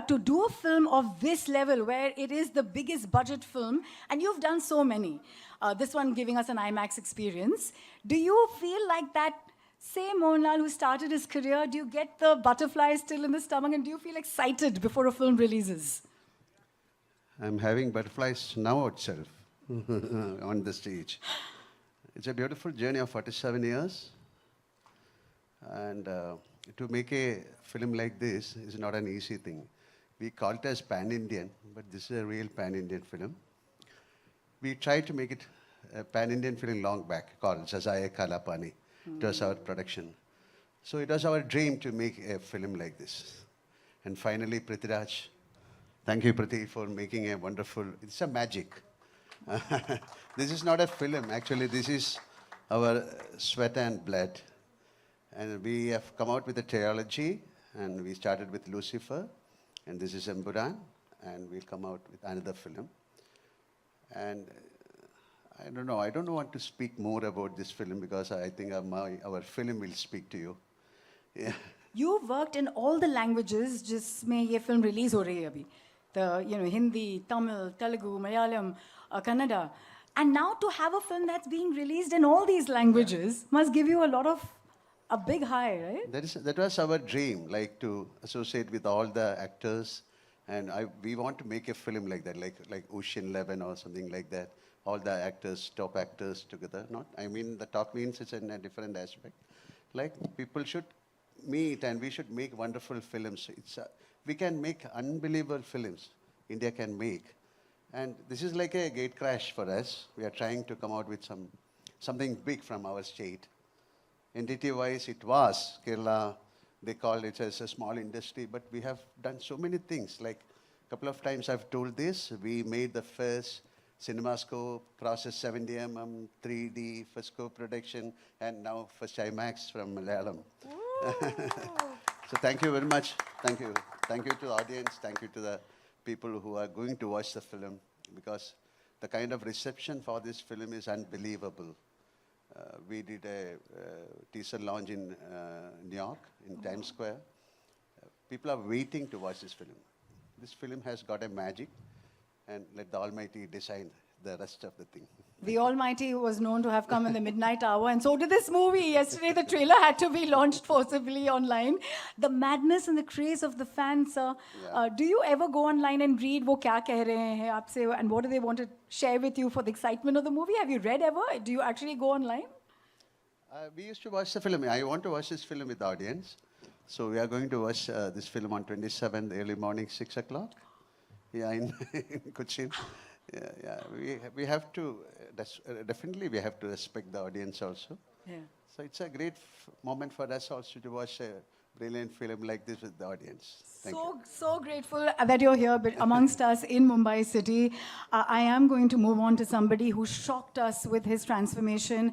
But to do a film of this level, where it is the biggest budget film, and you've done so many, this one giving us an IMAX experience, do you feel like that same Mohanlal who started his career, do you get the butterflies still in the stomach, and do you feel excited before a film releases? I'm having butterflies now itself on the stage. It's a beautiful journey of 47 years. And to make a film like this is not an easy thing. We call it as pan-Indian, but this is a real pan-Indian film. We tried to make it a pan-Indian film long back, called Jazaya Kalapani. It was our production. So it was our dream to make a film like this. And finally, Prithviraj, thank you, Prithi, for making a wonderful, it's a magic. This is not a film, actually, this is our sweat and blood. And we have come out with a trilogy, and we started with Lucifer, and this is Empuraan, and we'll come out with another film. And I don't want to speak more about this film because I think our film will speak to you. Yeah. You've worked in all the languages, जिसमें ये film release हो रही है अभी. The Hindi, Tamil, Telugu, Malayalam, Kannada. And now to have a film that's being released in all these languages must give you a big high, right? That was our dream, like to associate with all the actors. And we want to make a film like that, like Ocean 11 or something like that. All the actors, top actors together. The top means it's in a different aspect. Like people should meet and we should make wonderful films. We can make unbelievable films. India can make. And this is like a gate crash for us. We are trying to come out with something big from our state. Entity-wise, it was Kerala. They called it as a small industry, but we have done so many things. Like a couple of times I've told this, we made the first CinemaScope, process 70mm, 3D, first co-production, and now first IMAX from Malayalam. So thank you very much. Thank you. Thank you to the audience. Thank you to the people who are going to watch the film, because the kind of reception for this film is unbelievable. We did a teaser launch in New York, in Times Square. People are waiting to watch this film. This film has got a magic, and let the Almighty decide the rest of the thing. The Almighty was known to have come in the midnight hour, and so did this movie. Yesterday, the trailer had to be launched forcibly online. The madness and the craze of the fans. Do you ever go online and read वो क्या कह रहे हैं आपसे, and what do they want to share with you for the excitement of the movie? Have you read ever? Do you actually go online? We used to watch the film. I want to watch this film with the audience. So we are going to watch this film on 27th, early morning, 6 o'clock. Yeah, in Cochin. Yeah. We have to, definitely we have to respect the audience also. Yeah. So it's a great moment for us also to watch a brilliant film like this with the audience. Thank you. So grateful that you're here amongst us in Mumbai City. I am going to move on to somebody who shocked us with his transformation.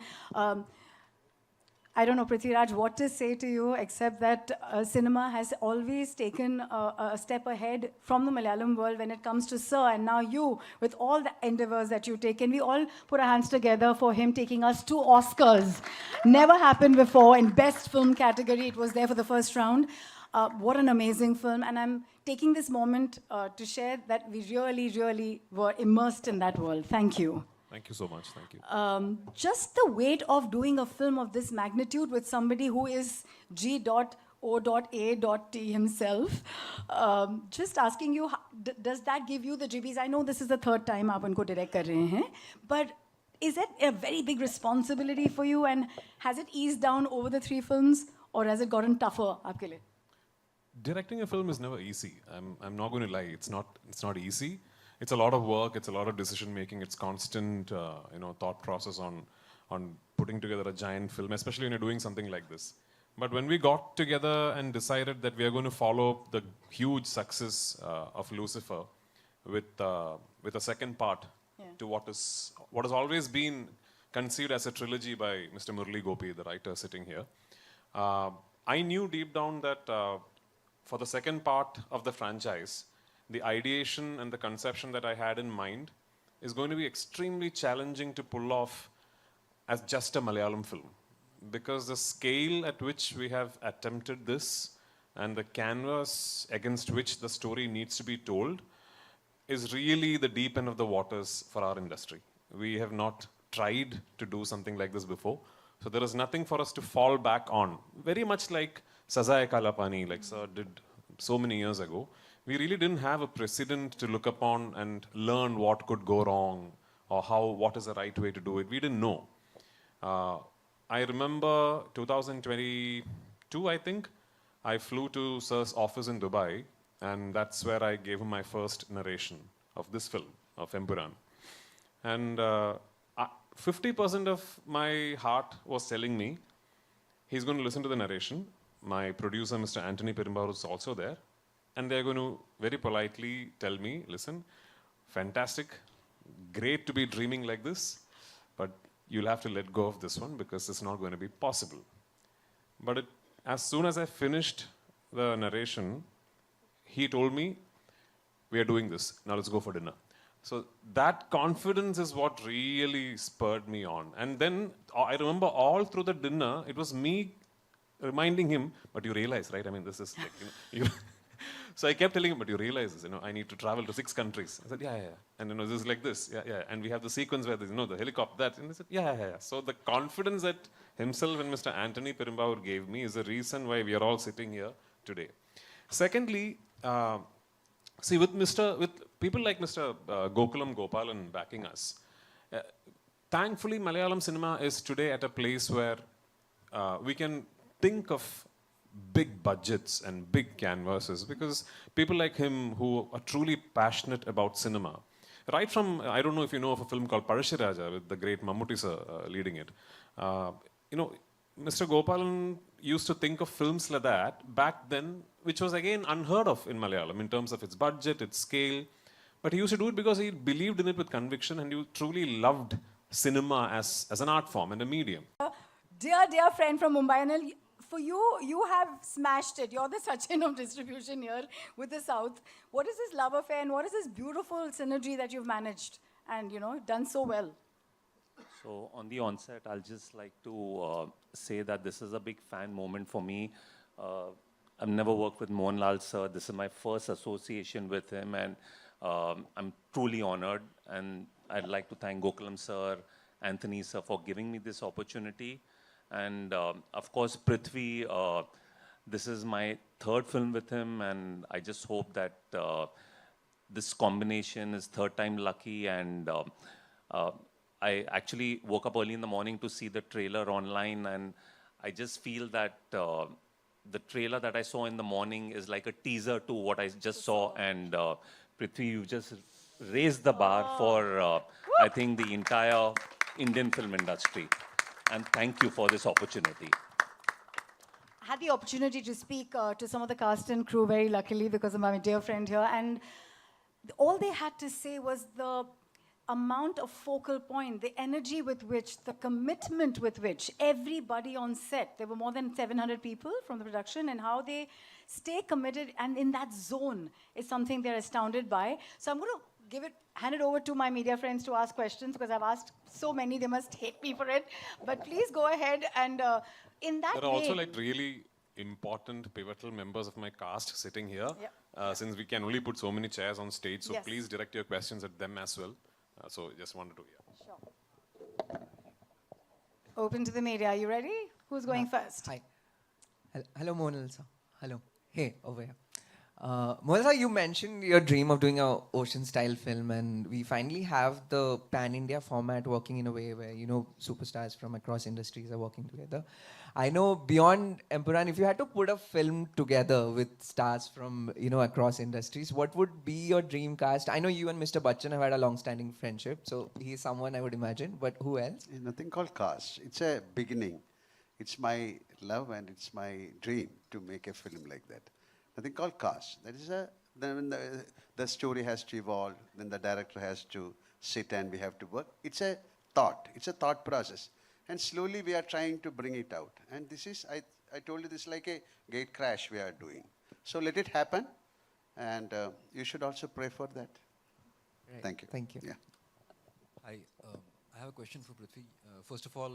I don't know, Prithviraj, what to say to you, except that cinema has always taken a step ahead from the Malayalam world when it comes to Sir. And now you, with all the endeavors that you've taken, we all put our hands together for him taking us to Oscars. Never happened before. In Best Film category, it was there for the first round. What an amazing film. And I'm taking this moment to share that we really, really were immersed in that world. Thank you. Thank you so much. Thank you. Just the weight of doing a film of this magnitude with somebody who is G.O.A.T himself. Just asking you, does that give you the jibbies? I know this is the third time आप उनको direct कर रहे हैं, but is it a very big responsibility for you, and has it eased down over the 3 films, or has it gotten tougher आपके लिए? Directing a film is never easy. I'm not going to lie. It's not easy. It's a lot of work. It's a lot of decision making. It's constant, thought process on putting together a giant film, especially when you're doing something like this. But when we got together and decided that we are going to follow the huge success of Lucifer with a second part to what has always been conceived as a trilogy by Mr. Murali Gopi, the writer sitting here, I knew deep down that for the second part of the franchise, the ideation and the conception that I had in mind is going to be extremely challenging to pull off as just a Malayalam film. Because the scale at which we have attempted this and the canvas against which the story needs to be told is really the deep end of the waters for our industry. We have not tried to do something like this before. So there is nothing for us to fall back on. Very much like Saza Kalapani, like Sir did so many years ago. We really didn't have a precedent to look upon and learn what could go wrong or what is the right way to do it. We didn't know. I remember 2022, I think, I flew to Sir's office in Dubai, and that's where I gave him my first narration of this film, of Empuraan. And 50% of my heart was telling me, he's going to listen to the narration. My producer, Mr. Anthony Perumbavoor, is also there. And they're going to very politely tell me, listen, fantastic, great to be dreaming like this, but you'll have to let go of this one because it's not going to be possible. But as soon as I finished the narration, he told me, we are doing this, now let's go for dinner. So that confidence is what really spurred me on. And then I remember all through the dinner, it was me reminding him, but you realize, right? I mean, this is like, so I kept telling him, but you realize this, I need to travel to 6 countries. I said, yeah. And this is like this, yeah. And we have the sequence where there's, the helicopter, that. And I said, yeah. So the confidence that himself and Mr. Anthony Perumbavoor gave me is the reason why we are all sitting here today. Secondly, see, with people like Mr. Gokulam Gopalan backing us, thankfully Malayalam cinema is today at a place where we can think of big budgets and big canvases because people like him who are truly passionate about cinema, right from, I don't know if you know of a film called Prithviraj with the great Mammootty sir leading it. Mr. Gopalan used to think of films like that back then, which was again unheard of in Malayalam in terms of its budget, its scale. But he used to do it because he believed in it with conviction and he truly loved cinema as an art form and a medium. Dear friend from Mumbai, Anil, for you have smashed it. You're the Sachin of distribution here with the South. What is this love affair and what is this beautiful synergy that you've managed and, done so well? So on the onset, I'll just like to say that this is a big fan moment for me. I've never worked with Mohanlal sir. This is my first association with him and I'm truly honored. And I'd like to thank Gokulam sir, Anthony sir for giving me this opportunity. And of course, Prithvi, this is my 3rd film with him, and I just hope that this combination is 3rd time lucky. And I actually woke up early in the morning to see the trailer online, and I just feel that the trailer that I saw in the morning is like a teaser to what I just saw. And Prithvi, you just raised the bar for, I think, the entire Indian film industry. And thank you for this opportunity. I had the opportunity to speak to some of the cast and crew very luckily because of my dear friend here. And all they had to say was the amount of focal point, the energy with which, the commitment with which everybody on set, there were more than 700 people from the production, and how they stay committed and in that zone is something they're astounded by. So I'm going to hand it over to my media friends to ask questions because I've asked so many, they must hate me for it. But please go ahead and in that There are also like really important pivotal members of my cast sitting here. Since we can only put so many chairs on stage, so please direct your questions at them as well. So just wanted to hear. Sure. Open to the media. Are you ready? Who's going first? Hi. Hello, Mohanlal sir. Hello. Hey, over here. Mohanlal sir, you mentioned your dream of doing a ocean-style film, and we finally have the pan-India format working in a way where, superstars from across industries are working together. I know beyond Empuraan, if you had to put a film together with stars from, across industries, what would be your dream cast? I know you and Mr. Bachchan have had a long-standing friendship, so he's someone I would imagine, but who else? There's nothing called cast. It's a beginning. It's my love and it's my dream to make a film like that. Nothing called cast. That is then the story has to evolve, then the director has to sit and we have to work. It's a thought. It's a thought process. And slowly we are trying to bring it out. And this is, I told you, this is like a gate crash we are doing. So let it happen. And you should also pray for that. Right. Thank you. Thank you. Yeah. I have a question for Prithvi. First of all,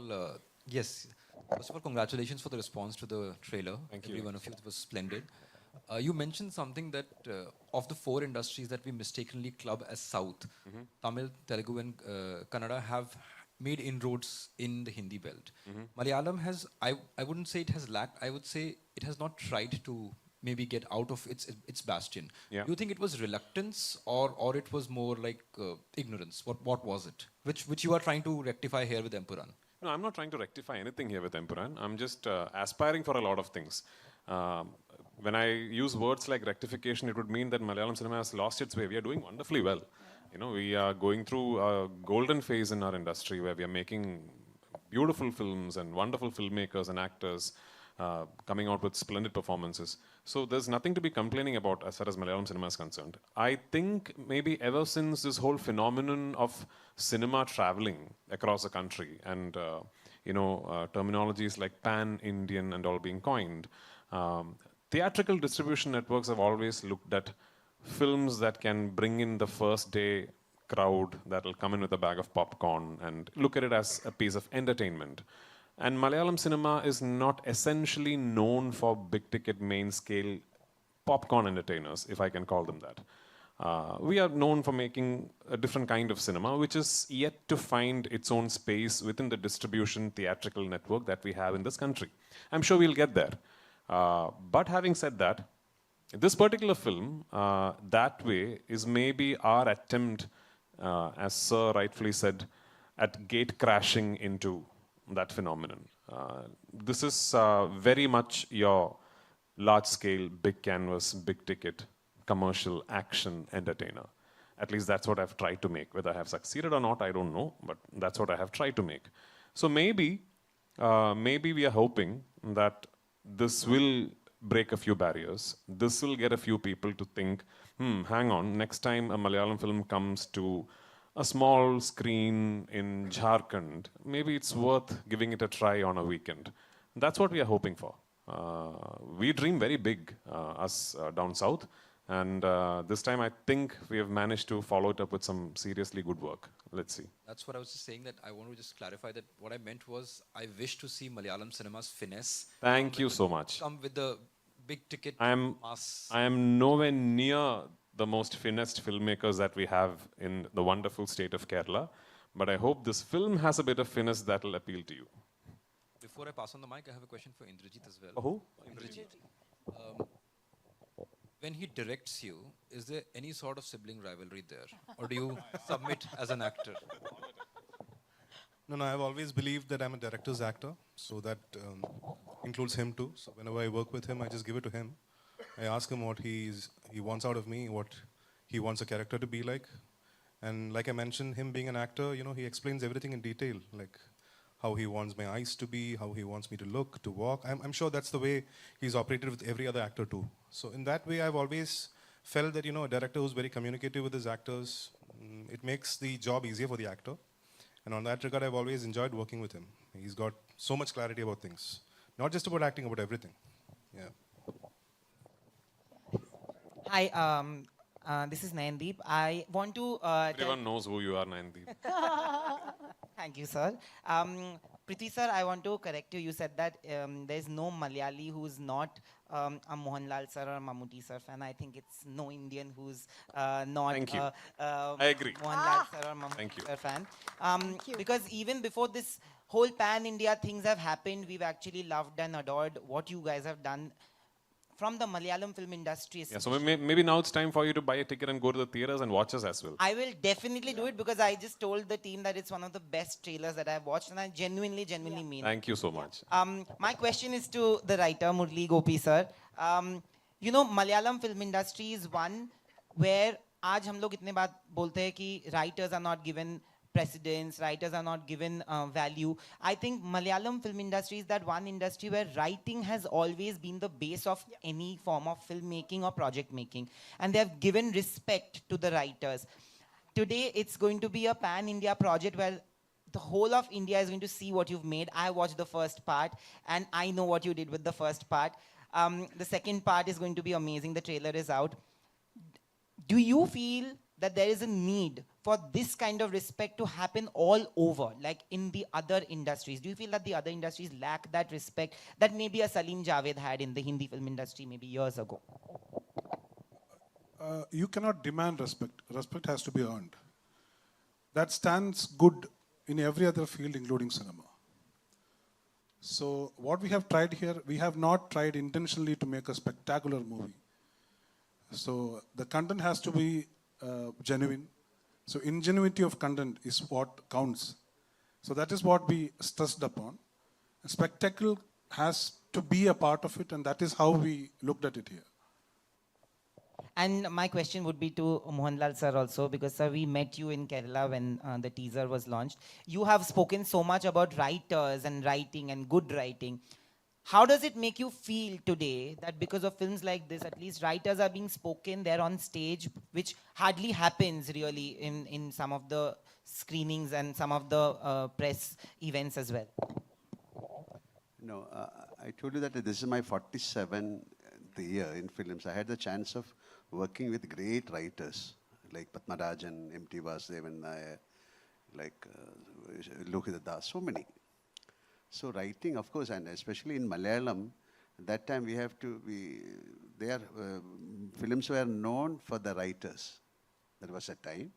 congratulations for the response to the trailer. Thank you. Every one of you, it was splendid. You mentioned something that of the four industries that we mistakenly club as South, Tamil, Telugu, and Kannada have made inroads in the Hindi belt. Malayalam has, I wouldn't say it has lacked, I would say it has not tried to maybe get out of its bastion. Yeah. Do you think it was reluctance or it was more like ignorance? What was it? Which you are trying to rectify here with Empuraan? No, I'm not trying to rectify anything here with Empuraan. I'm just aspiring for a lot of things. When I use words like rectification, it would mean that Malayalam cinema has lost its way. We are doing wonderfully well. You know, we are going through a golden phase in our industry where we are making beautiful films and wonderful filmmakers and actors coming out with splendid performances. So there's nothing to be complaining about as far as Malayalam cinema is concerned. I think maybe ever since this whole phenomenon of cinema traveling across the country and terminologies like pan-Indian and all being coined, theatrical distribution networks have always looked at films that can bring in the first day crowd that will come in with a bag of popcorn and look at it as a piece of entertainment. And Malayalam cinema is not essentially known for big ticket main scale popcorn entertainers, if I can call them that. We are known for making a different kind of cinema, which is yet to find its own space within the distribution theatrical network that we have in this country. I'm sure we'll get there. But having said that, this particular film, that way, is maybe our attempt, as Sir rightfully said, at gate crashing into that phenomenon. This is very much your large-scale, big canvas, big ticket, commercial action entertainer. At least that's what I've tried to make. Whether I have succeeded or not, I don't know, but that's what I have tried to make. So maybe we are hoping that this will break a few barriers. This will get a few people to think, hang on, next time a Malayalam film comes to a small screen in Jharkhand, maybe it's worth giving it a try on a weekend. That's what we are hoping for. We dream very big, us down south, and this time I think we have managed to follow it up with some seriously good work. Let's see. That's what I was just saying, that I want to just clarify that what I meant was I wish to see Malayalam cinema's finesse. Thank you so much. Come with the big ticket I am nowhere near the most finessed filmmakers that we have in the wonderful state of Kerala, but I hope this film has a bit of finesse that will appeal to you. Before I pass on the mic, I have a question for Indrajit as well. Who? Indrajit. When he directs you, is there any sort of sibling rivalry there? Or do you submit as an actor? No, I've always believed that I'm a director's actor, so that includes him too. So whenever I work with him, I just give it to him. I ask him what he wants out of me, what he wants a character to be like. And like I mentioned, him being an actor, he explains everything in detail, like how he wants my eyes to be, how he wants me to look, to walk. I'm sure that's the way he's operated with every other actor too. So in that way, I've always felt that, a director who's very communicative with his actors, it makes the job easier for the actor. And on that regard, I've always enjoyed working with him. He's got so much clarity about things. Not just about acting, about everything. Yeah. Hi, this is Nayandeep. I want to... Everyone knows who you are, Nayandeep. Thank you, sir. Prithvi, sir, I want to correct you. You said that there is no Malayali who's not a Mohanlal sir or a Mammootty sir fan. I think it's no Indian who's not Thank you. I agree. Mohanlal sir or Thank Mammootty you. sir fan. Because even before this whole pan-India things have happened, we've actually loved and adored what you guys have done from the Malayalam film industry. Yeah, so maybe now it's time for you to buy a ticket and go to the theaters and watch us as well. I will definitely do it because I just told the team that it's one of the best trailers that I've watched, and I genuinely mean it. Thank you so much. My question is to the writer, Murli Gopi sir. Malayalam film industry is one where आज हम लोग इतने बात बोलते हैं कि writers are not given precedence, writers are not given value. I think Malayalam film industry is that one industry where writing has always been the base of any form of filmmaking or project making. And they have given respect to the writers. Today, it's going to be a pan-India project where the whole of India is going to see what you've made. I watched the first part, and I know what you did with the first part. The second part is going to be amazing. The trailer is out. Do you feel that there is a need for this kind of respect to happen all over, like in the other industries? Do you feel that the other industries lack that respect that maybe a Salim Javed had in the Hindi film industry maybe years ago? You cannot demand respect. Respect has to be earned. That stands good in every other field, including cinema. So what we have tried here, we have not tried intentionally to make a spectacular movie. So the content has to be genuine. So ingenuity of content is what counts. So that is what we stressed upon. Spectacle has to be a part of it, and that is how we looked at it here. And my question would be to Mohanlal sir also, because sir, we met you in Kerala when the teaser was launched. You have spoken so much about writers and writing and good writing. How does it make you feel today that because of films like this, at least writers are being spoken, they're on stage, which hardly happens really in some of the screenings and some of the press events as well? No, I told you that this is my 47th year in films. I had the chance of working with great writers like Padmarajan, M.T. Vasudevan Nair, like Lohita Das, so many. So writing, of course, and especially in Malayalam, that time we have to be, films were known for the writers. That was a time.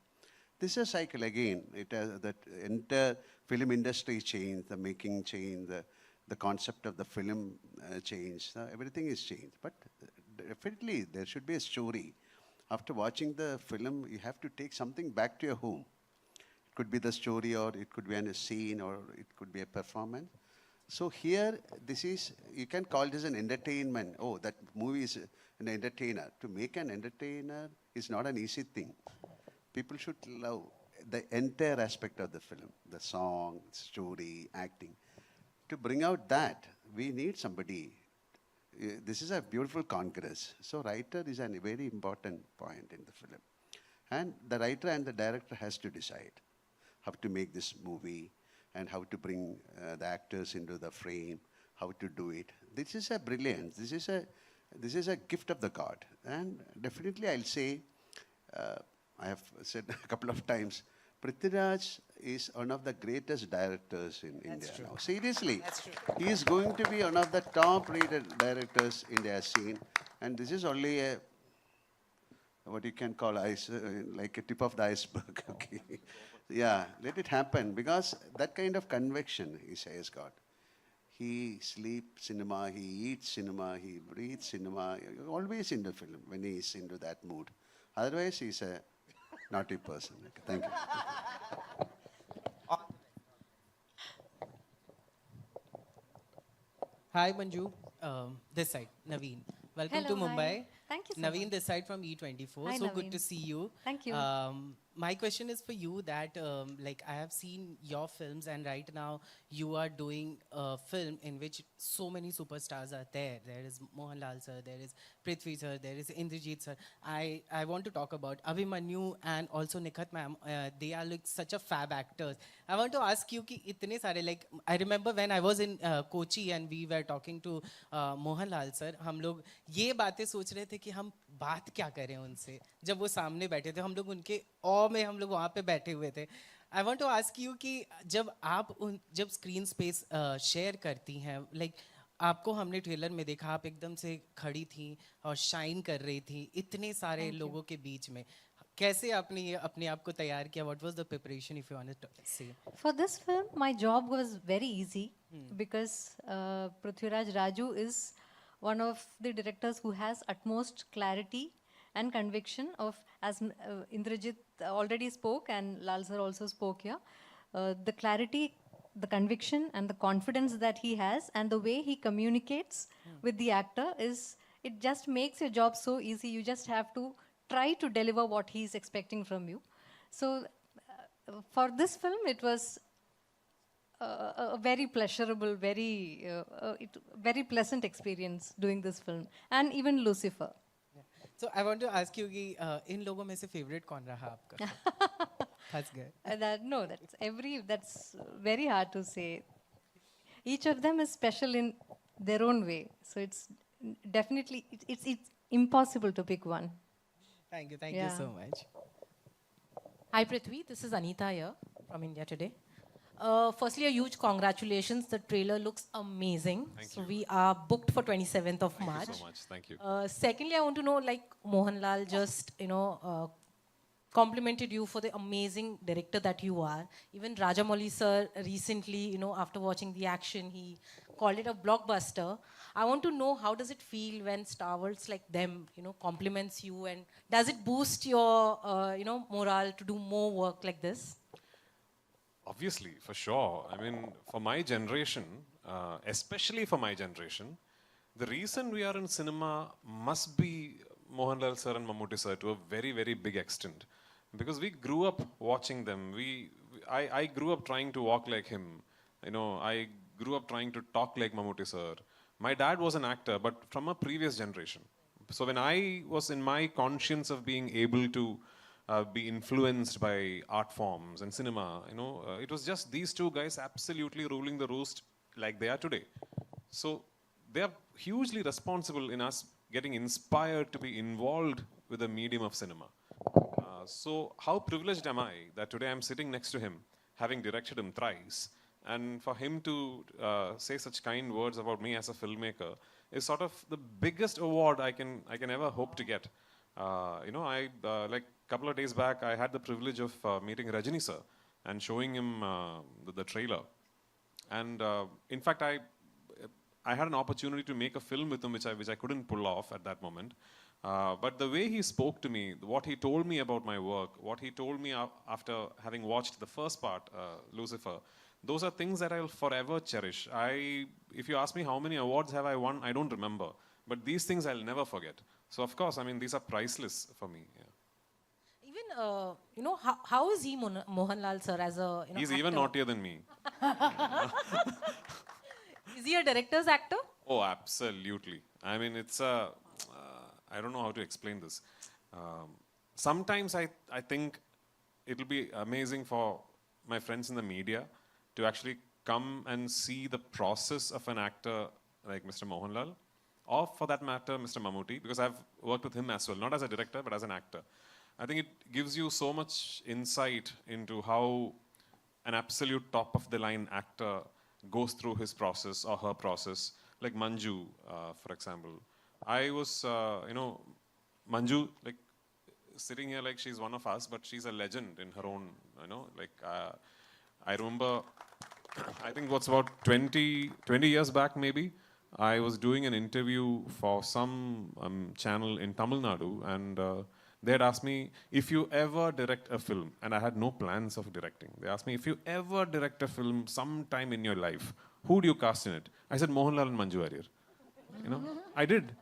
This is a cycle again. It has that entire film industry changed, the making changed, the concept of the film changed. Everything is changed. But definitely there should be a story. After watching the film, you have to take something back to your home. It could be the story, or it could be a scene, or it could be a performance. So here, this is, you can call this an entertainment. Oh, that movie is an entertainer. To make an entertainer is not an easy thing. People should love the entire aspect of the film, the song, story, acting. To bring out that, we need somebody. This is a beautiful congress. So writer is a very important point in the film. And the writer and the director has to decide how to make this movie and how to bring the actors into the frame, how to do it. This is a brilliance. This is a gift of the God. And definitely I'll say, I have said a couple of times, Prithviraj is one of the greatest directors in India now. Seriously. That's true. He is going to be one of the top-rated directors India has seen. And this is only a, what you can call like a tip of the iceberg. Okay. Yeah, let it happen, because that kind of conviction he has got. He sleeps cinema, he eats cinema, he breathes cinema, always in the film when he is into that mood. Otherwise, he's a naughty person. Okay, thank you. Hi, Manju. This side, Naveen. Welcome Hello, to Mumbai. hi. Thank you so Naveen, much. this side from E24. Hi, So good to Naveen. see you. Thank you. My question is for you that, like, I have seen your films, and right now you are doing a film in which so many superstars are there. There is Mohanlal sir, there is Prithvi sir, there is Indrajit sir. I want to talk about Abhimanyu and also Nikhat ma'am. They are like such a fab actors. I want to ask you कि इतने सारे, like, I remember when I was in Kochi and we were talking to Mohanlal sir, हम लोग ये बातें सोच रहे थे कि हम बात क्या करें उनसे जब वो सामने बैठे थे. हम लोग उनके ऑ में हम लोग वहाँ पे बैठे हुए थे. I want to ask you कि जब स्क्रीन स्पेस शेयर करती हैं, लाइक आपको हमने ट्रेलर में देखा, आप एकदम से खड़ी थी और शाइन कर रही थी इतने सारे लोगों के बीच में. कैसे आपने ये अपने आप को तैयार किया? What was the preparation, if you want to say? For this film, my job was very easy because Prithviraj Raju is one of the directors who has utmost clarity and conviction of, as Indrajit already spoke and Lal sir also spoke here, the clarity, the conviction and the confidence that he has and the way he communicates with the actor is, it just makes your job so easy. You just have to try to deliver what he's expecting from you. So for this film, it was a very pleasurable, very pleasant experience doing this film, and even Lucifer. So I want to ask you कि इन लोगों में से favorite कौन रहा आपका? हंस गए. That's very hard to say. Each of them is special in their own way. So it's definitely, it's impossible to pick one. Thank you Yeah. so much. Hi Prithvi, this is Anita here from India Today. Firstly, a huge congratulations. The trailer looks amazing. Thank We are booked for 27th of Thank March. you so much. Thank you. Secondly, I want to know, like Mohanlal just, complimented you for the amazing director that you are. Even Rajamouli sir recently, after watching the action, he called it a blockbuster. I want to know, how does it feel when stalwarts like them, compliments you, and does it boost your, morale to do more work like this? Obviously, for sure. I mean, for my generation, especially for my generation, the reason we are in cinema must be Mohanlal sir and Mammootty sir to a very, very big extent. Because we grew up watching them. I grew up trying to walk like him. I grew up trying to talk like Mammootty sir. My dad was an actor, but from a previous generation. So when I was in my conscience of being able to be influenced by art forms and cinema, it was just these two guys absolutely ruling the roost like they are today. So they are hugely responsible in us getting inspired to be involved with the medium of cinema. So how privileged am I that today I'm sitting next to him, having directed him thrice, and for him to say such kind words about me as a filmmaker is sort of the biggest award I can ever hope to get. Like a couple of days back, I had the privilege of meeting Rajini sir and showing him the trailer. And in fact, I had an opportunity to make a film with him, which I couldn't pull off at that moment. But the way he spoke to me, what he told me about my work, what he told me after having watched the first part, Lucifer, those are things that I'll forever cherish. If you ask me how many awards have I won, I don't remember. But these things I'll never forget. So of course, I mean, these are priceless for me. Yeah. Even, how is he Mohanlal sir as a, He's actor? even naughtier than me. Is he a director's actor? Oh, absolutely. I mean, it's a, I don't know how to explain this. Sometimes I think it'll be amazing for my friends in the media to actually come and see the process of an actor like Mr. Mohanlal, or for that matter, Mr. Mammootty, because I've worked with him as well, not as a director, but as an actor. I think it gives you so much insight into how an absolute top of the line actor goes through his process or her process, like Manju, for example. I was, Manju, like sitting here like she's one of us, but she's a legend in her own, I remember, I think what's about 20 years back maybe, I was doing an interview for some channel in Tamil Nadu, and they had asked me, if you ever direct a film, and I had no plans of directing. They asked me, if you ever direct a film sometime in your life, who do you cast in it? I said, Mohanlal and Manju Warrier. I did.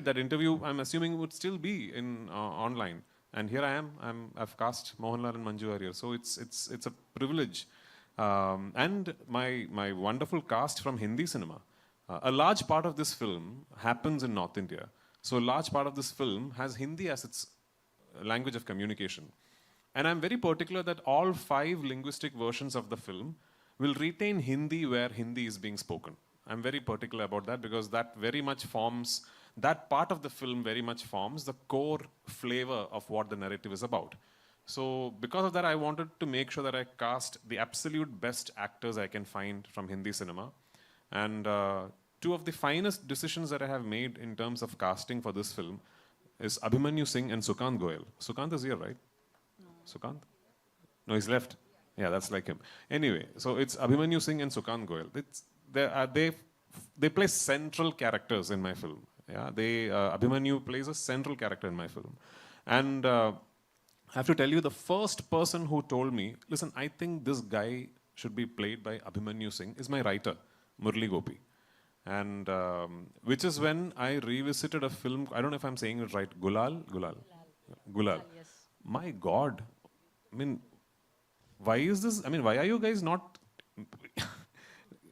That interview, I'm assuming, would still be in online. And here I am. I've cast Mohanlal and Manju Warrier. So it's a privilege. And my wonderful cast from Hindi cinema. A large part of this film happens in North India. So a large part of this film has Hindi as its language of communication. And I'm very particular that all 5 linguistic versions of the film will retain Hindi where Hindi is being spoken. I'm very particular about that because that very much forms, that part of the film very much forms the core flavor of what the narrative is about. So because of that, I wanted to make sure that I cast the absolute best actors I can find from Hindi cinema. And 2 of the finest decisions that I have made in terms of casting for this film is Abhimanyu Singh and Sukant Goyal. Sukant is here, right? No. Sukant? No, he's left. Yeah, that's like him. Anyway, so it's Abhimanyu Singh and Sukant Goyal. They play central characters in my film. Yeah, Abhimanyu plays a central character in my film. And I have to tell you, the first person who told me, listen, I think this guy should be played by Abhimanyu Singh is my writer, Murli Gopi. And which is when I revisited a film, I don't know if I'm saying it right, Gulal. Yes. My God. I mean, why is this? I mean, why are you guys not?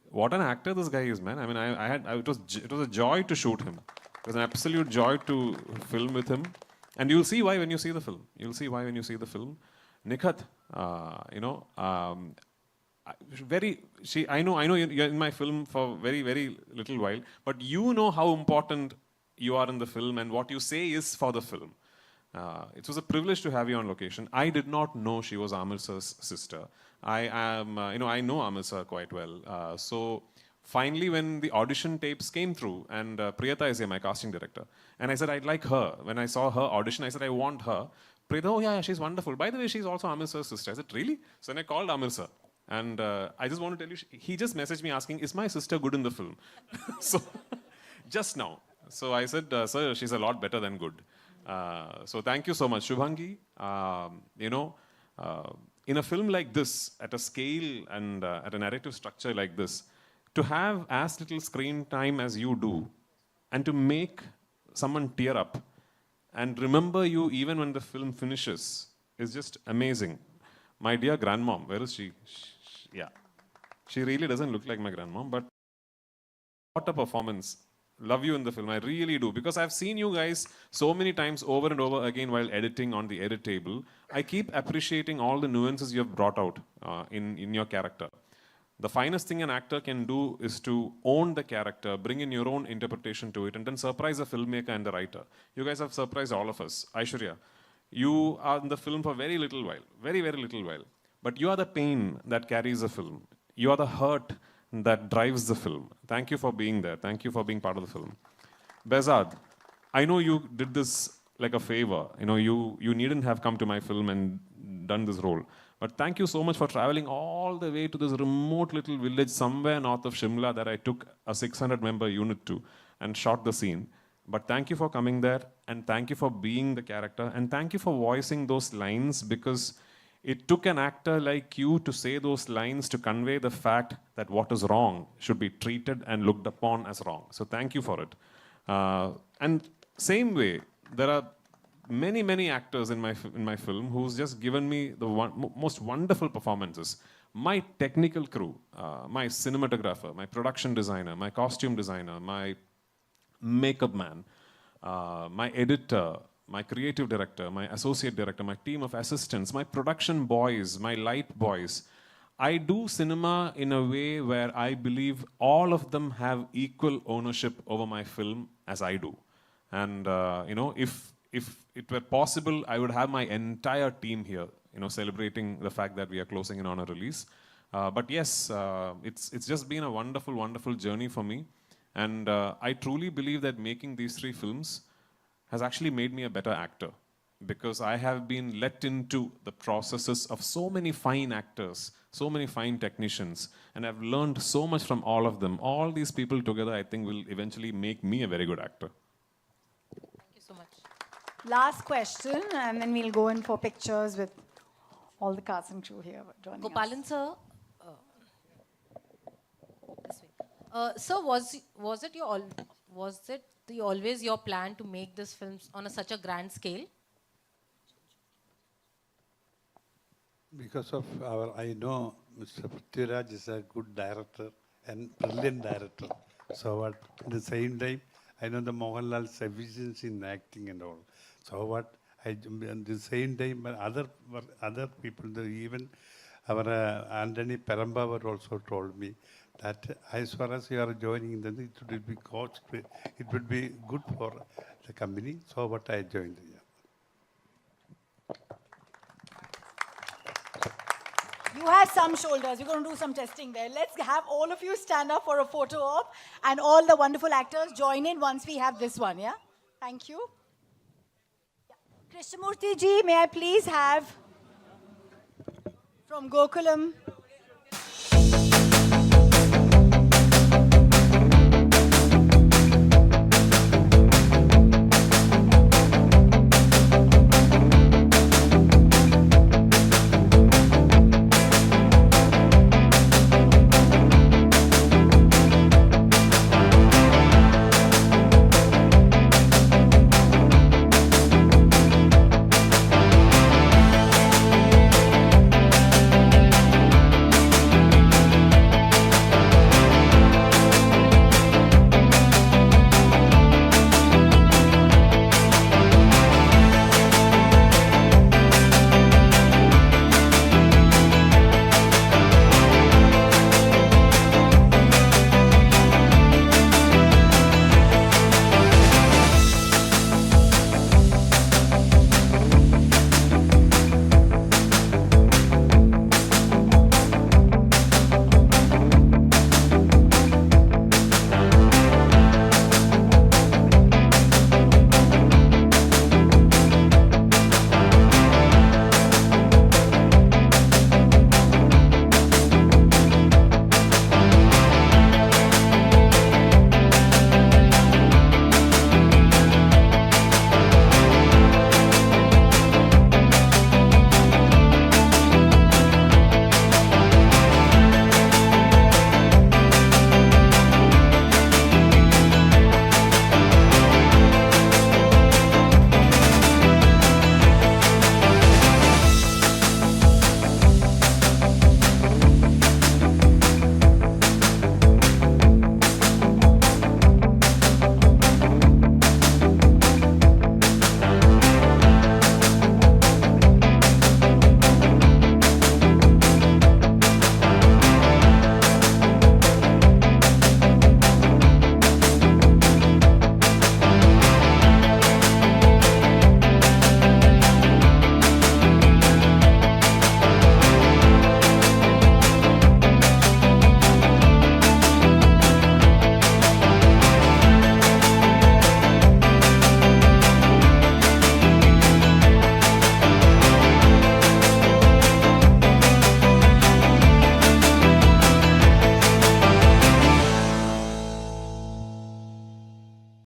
What an actor this guy is, man. I mean, it was a joy to shoot him. It was an absolute joy to film with him. And you'll see why when you see the film. You'll see why when you see the film. Nikhat, I know you're in my film for very, very little while, but you know how important you are in the film and what you say is for the film. It was a privilege to have you on location. I did not know she was Amir sir's sister. I know Amir sir quite well. So finally, when the audition tapes came through, and Priyata is here, my casting director, and I said, I'd like her. When I saw her audition, I said, I want her. Priyata, oh yeah, she's wonderful. By the way, she's also Amir sir's sister. I said, really? So then I called Amir sir. And I just want to tell you, he just messaged me asking, is my sister good in the film? So, just now. So I said, sir, she's a lot better than good. So thank you so much. Shubhangi, in a film like this, at a scale and at a narrative structure like this, to have as little screen time as you do, and to make someone tear up, and remember you even when the film finishes, is just amazing. My dear grandmom, where is she? Yeah. She really doesn't look like my grandmom, but what a performance. Love you in the film, I really do. Because I've seen you guys so many times over and over again while editing on the edit table. I keep appreciating all the nuances you have brought out in your character. The finest thing an actor can do is to own the character, bring in your own interpretation to it, and then surprise the filmmaker and the writer. You guys have surprised all of us. Aishwarya, you are in the film for very little while, very, very little while. But you are the pain that carries the film. You are the hurt that drives the film. Thank you for being there. Thank you for being part of the film. Behzad, I know you did this like a favor. You needn't have come to my film and done this role. But thank you so much for traveling all the way to this remote little village somewhere north of Shimla that I took a 600-member unit to and shot the scene. But thank you for coming there, and thank you for being the character, and thank you for voicing those lines, because it took an actor like you to say those lines to convey the fact that what is wrong should be treated and looked upon as wrong. So thank you for it. And same way, there are many, many actors in my film who's just given me the most wonderful performances. My technical crew, my cinematographer, my production designer, my costume designer, my makeup man, my editor, my creative director, my associate director, my team of assistants, my production boys, my light boys. I do cinema in a way where I believe all of them have equal ownership over my film as I do. And if it were possible, I would have my entire team here, celebrating the fact that we are closing in on a release. But yes, it's just been a wonderful, wonderful journey for me. And I truly believe that making these 3 films has actually made me a better actor, because I have been let into the processes of so many fine actors, so many fine technicians, and I've learned so much from all of them. All these people together, I think, will eventually make me a very good actor. Thank you so much. Last question, and then we'll go in for pictures with all the cast and crew here joining us. Gopalan sir, this way. Sir, was it always your plan to make this film on such a grand scale? Because of I know Mr. Prithviraj is a good director and brilliant director. So at the same time, I know the Mohanlal's efficiency in acting and all. So at the same time, other people, even our Anthony Perambavar also told me that as far as you are joining, then it would be good for the company. So I joined here. You have some shoulders. We're going to do some testing there. Let's have all of you stand up for a photo op, and all the wonderful actors join in once we have this one, yeah? Thank you. Yeah. Krishnamurti ji, may I please have from Gokulam